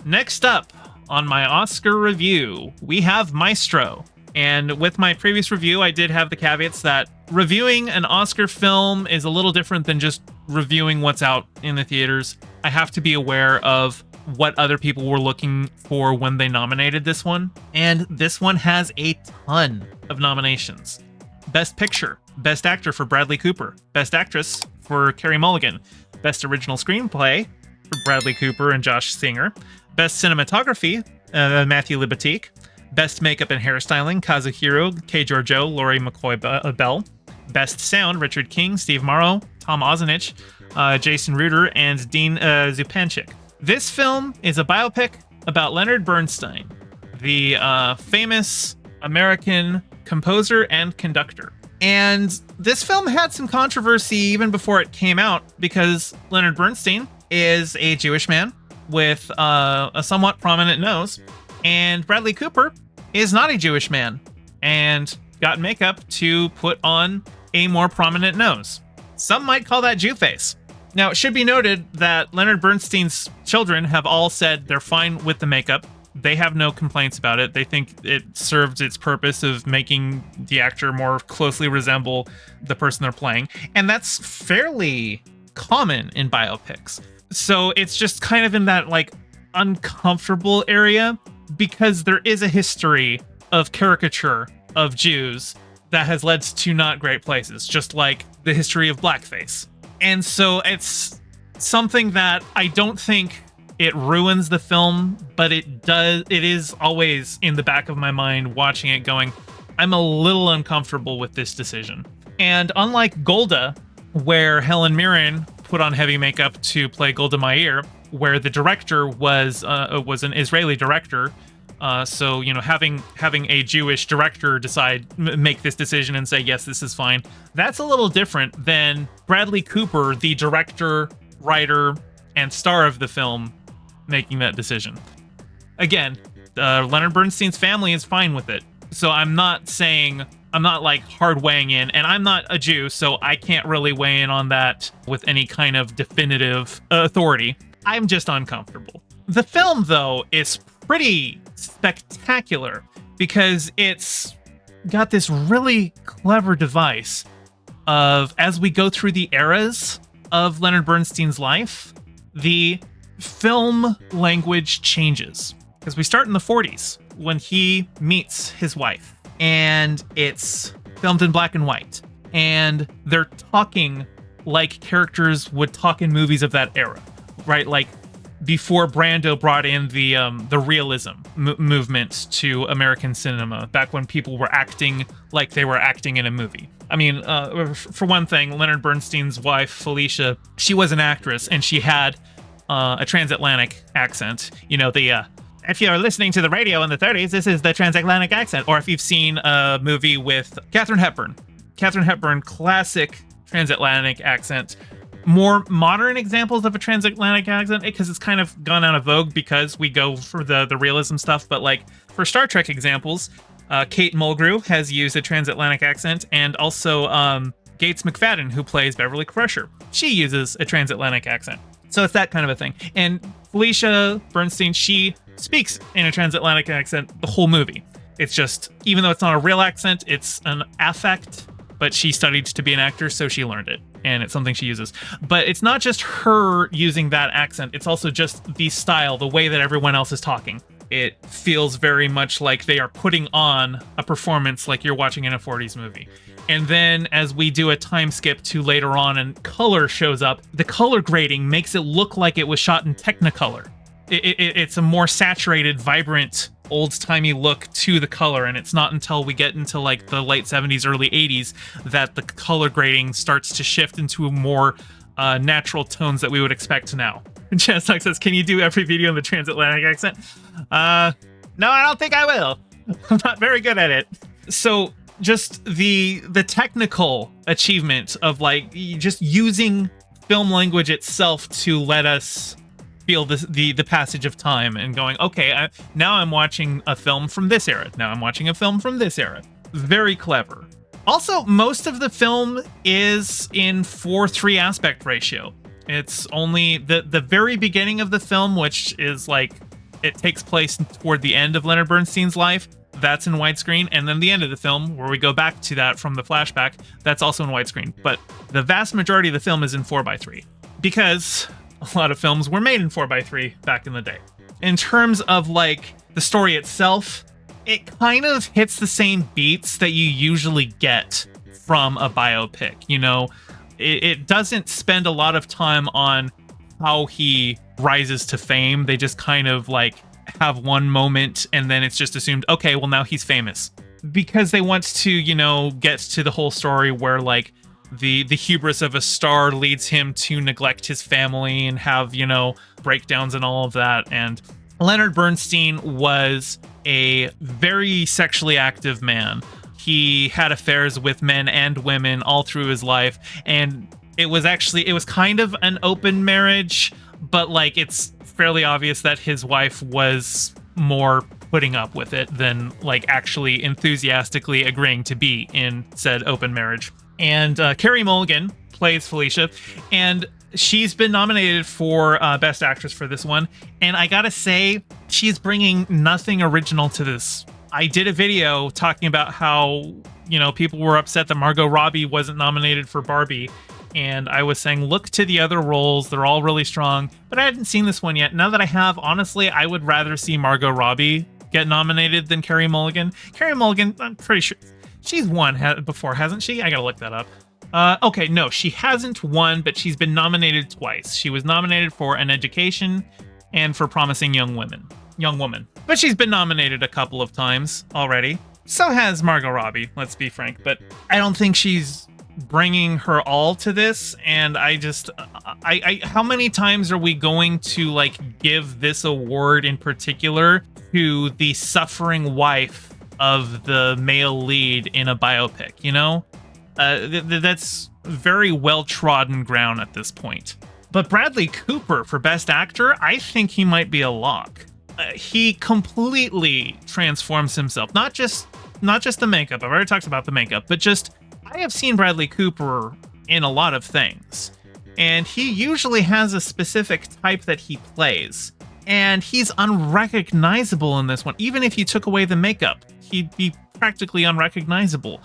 Next up on my Oscar review, we have Maestro. And with my previous review, I did have the caveats that reviewing an Oscar film is a little different than just reviewing what's out in the theaters. I have to be aware of what other people were looking for when they nominated this one. And this one has a ton of nominations. Best Picture, Best Actor for Bradley Cooper, Best Actress for Carey Mulligan, Best Original Screenplay for Bradley Cooper and Josh Singer, Best Cinematography, Matthew Libatique, Best Makeup and Hairstyling, Kazuhiro K. Giorgio, Laurie McCoy Bell, Best Sound, Richard King, Steve Morrow, Tom Ozenich, Jason Ruder, and Dean Zupanchik. This film is a biopic about Leonard Bernstein, the famous American composer and conductor. And this film had some controversy even before it came out because Leonard Bernstein is a Jewish man with a somewhat prominent nose, and Bradley Cooper is not a Jewish man and got makeup to put on a more prominent nose. Some might call that Jew face. Now, it should be noted that Leonard Bernstein's children have all said they're fine with the makeup. They have no complaints about it. They think it served its purpose of making the actor more closely resemble the person they're playing. And that's fairly common in biopics. So it's just kind of in that like uncomfortable area because there is a history of caricature of Jews that has led to not great places, just like the history of blackface. And so it's something that I don't think it ruins the film, but it is always in the back of my mind watching it going, I'm a little uncomfortable with this decision. And unlike Golda, where Helen Mirren put on heavy makeup to play Golda Meir, where the director was an Israeli director, so you know having a Jewish director make this decision and say yes, this is fine. That's a little different than Bradley Cooper, the director, writer, and star of the film, making that decision. Again, Leonard Bernstein's family is fine with it, so I'm not like hard weighing in, and I'm not a Jew, so I can't really weigh in on that with any kind of definitive authority. I'm just uncomfortable. The film, though, is pretty spectacular because it's got this really clever device of, as we go through the eras of Leonard Bernstein's life, the film language changes. Because we start in the 40s when he meets his wife, and it's filmed in black and white, and they're talking like characters would talk in movies of that era, right? Like before Brando brought in the realism movement to American cinema, back when people were acting like they were acting in a movie. I mean, for one thing, Leonard Bernstein's wife, Felicia, she was an actress, and she had a transatlantic accent. You know, if you're listening to the radio in the 30s, this is the transatlantic accent. Or if you've seen a movie with Katharine Hepburn, classic transatlantic accent. More modern examples of a transatlantic accent, because it's kind of gone out of vogue because we go for the realism stuff. But like for Star Trek examples, Kate Mulgrew has used a transatlantic accent, and also Gates McFadden, who plays Beverly Crusher, she uses a transatlantic accent. So it's that kind of a thing. And Felicia Bernstein, she speaks in a transatlantic accent the whole movie. It's just, even though it's not a real accent, it's an affect, but she studied to be an actor, so she learned it, and it's something she uses. But it's not just her using that accent, it's also just the style, the way that everyone else is talking. It feels very much like they are putting on a performance like you're watching in a 40s movie. And then as we do a time skip to later on and color shows up, the color grading makes it look like it was shot in Technicolor. It's a more saturated, vibrant, old-timey look to the color, and it's not until we get into like the late 70s, early 80s that the color grading starts to shift into more natural tones that we would expect now. Chestnut says, can you do every video in the transatlantic accent? No, I don't think I will. I'm not very good at it. So just the technical achievement of like just using film language itself to let us feel the passage of time and going, okay, now I'm watching a film from this era. Now I'm watching a film from this era. Very clever. Also, most of the film is in 4:3 aspect ratio. It's only the very beginning of the film, which is like it takes place toward the end of Leonard Bernstein's life. That's in widescreen. And then the end of the film, where we go back to that from the flashback, that's also in widescreen. But the vast majority of the film is in 4:3 because a lot of films were made in 4:3 back in the day. In terms of like the story itself, it kind of hits the same beats that you usually get from a biopic. You know, it doesn't spend a lot of time on how he rises to fame. They just kind of like have one moment and then it's just assumed, okay, well now he's famous, because they want to, you know, get to the whole story where like the hubris of a star leads him to neglect his family and have, you know, breakdowns and all of that. And Leonard Bernstein was a very sexually active man. He had affairs with men and women all through his life, and it was kind of an open marriage, but like it's fairly obvious that his wife was more putting up with it than like actually enthusiastically agreeing to be in said open marriage. And Carey Mulligan plays Felicia, and she's been nominated for Best Actress for this one. And I gotta say, she's bringing nothing original to this. I did a video talking about how, you know, people were upset that Margot Robbie wasn't nominated for Barbie. And I was saying, look to the other roles. They're all really strong. But I hadn't seen this one yet. Now that I have, honestly, I would rather see Margot Robbie get nominated than Carey Mulligan. Carey Mulligan, I'm pretty sure she's won before, hasn't she? I gotta look that up. Okay, no, she hasn't won, but she's been nominated twice. She was nominated for An Education and for Promising Young Woman. But she's been nominated a couple of times already. So has Margot Robbie, let's be frank. But I don't think she's bringing her all to this. And I how many times are we going to like give this award in particular to the suffering wife of the male lead in a biopic, you know? That's very well-trodden ground at this point. But Bradley Cooper for Best Actor, I think he might be a lock. He completely transforms himself. Not just the makeup. I've already talked about the makeup, but just I have seen Bradley Cooper in a lot of things, and he usually has a specific type that he plays, and he's unrecognizable in this one. Even if you took away the makeup, he'd be practically unrecognizable.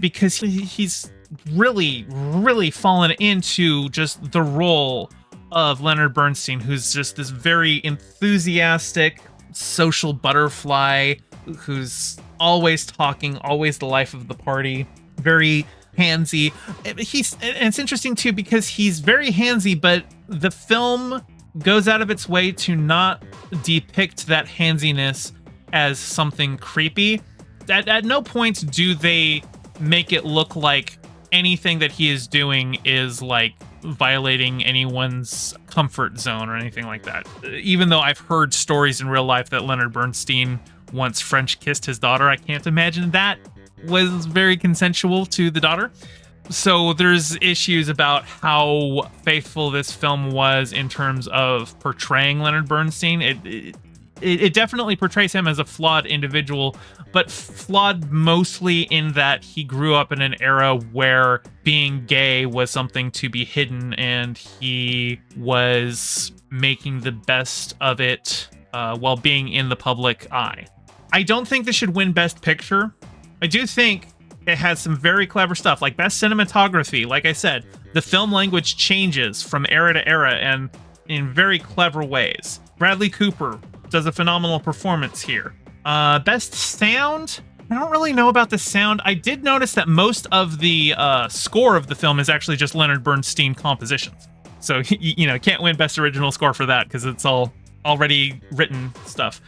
Because he's really, really fallen into just the role of Leonard Bernstein, who's just this very enthusiastic social butterfly who's always talking, always the life of the party, very handsy. And it's interesting too because he's very handsy, but the film goes out of its way to not depict that handsiness as something creepy. At no point do they make it look like anything that he is doing is like violating anyone's comfort zone or anything like that. Even though I've heard stories in real life that Leonard Bernstein once French kissed his daughter, I can't imagine that was very consensual to the daughter. So there's issues about how faithful this film was in terms of portraying Leonard Bernstein. It definitely portrays him as a flawed individual, but flawed mostly in that he grew up in an era where being gay was something to be hidden, and he was making the best of it while being in the public eye. I don't think this should win Best Picture. I do think it has some very clever stuff, like Best Cinematography. Like I said, the film language changes from era to era and in very clever ways. Bradley Cooper does a phenomenal performance here. Best Sound? I don't really know about the sound. I did notice that most of the score of the film is actually just Leonard Bernstein compositions. So, you know, can't win Best Original Score for that because it's all already written stuff.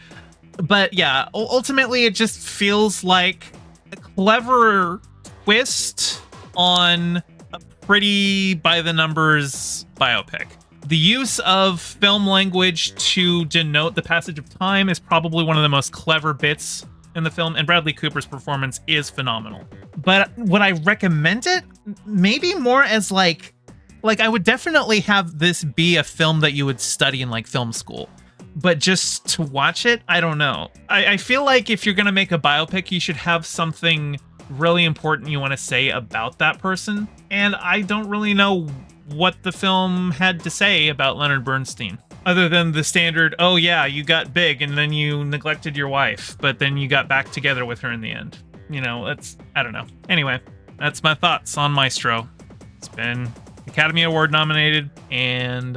But yeah, ultimately it just feels like a clever twist on a pretty by-the-numbers biopic. The use of film language to denote the passage of time is probably one of the most clever bits in the film, and Bradley Cooper's performance is phenomenal. But would I recommend it? Maybe more as like I would definitely have this be a film that you would study in like film school. But just to watch it, I don't know. I feel like if you're going to make a biopic, you should have something really important you want to say about that person. And I don't really know what the film had to say about Leonard Bernstein. Other than the standard, oh yeah, you got big and then you neglected your wife, but then you got back together with her in the end. You know, I don't know. Anyway, that's my thoughts on Maestro. It's been Academy Award nominated and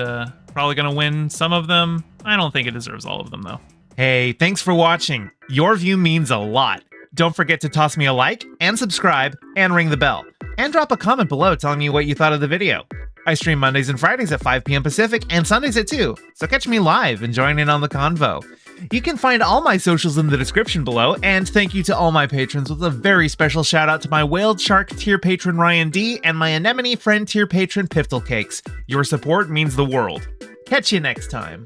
probably going to win some of them. I don't think it deserves all of them, though. Hey, thanks for watching. Your view means a lot. Don't forget to toss me a like and subscribe and ring the bell. And drop a comment below telling me what you thought of the video. I stream Mondays and Fridays at 5 p.m. Pacific and Sundays at 2, so catch me live and join in on the convo. You can find all my socials in the description below, and thank you to all my patrons with a very special shout out to my Whaled Shark tier patron Ryan D and my Anemone friend tier patron Piftle Cakes. Your support means the world. Catch you next time.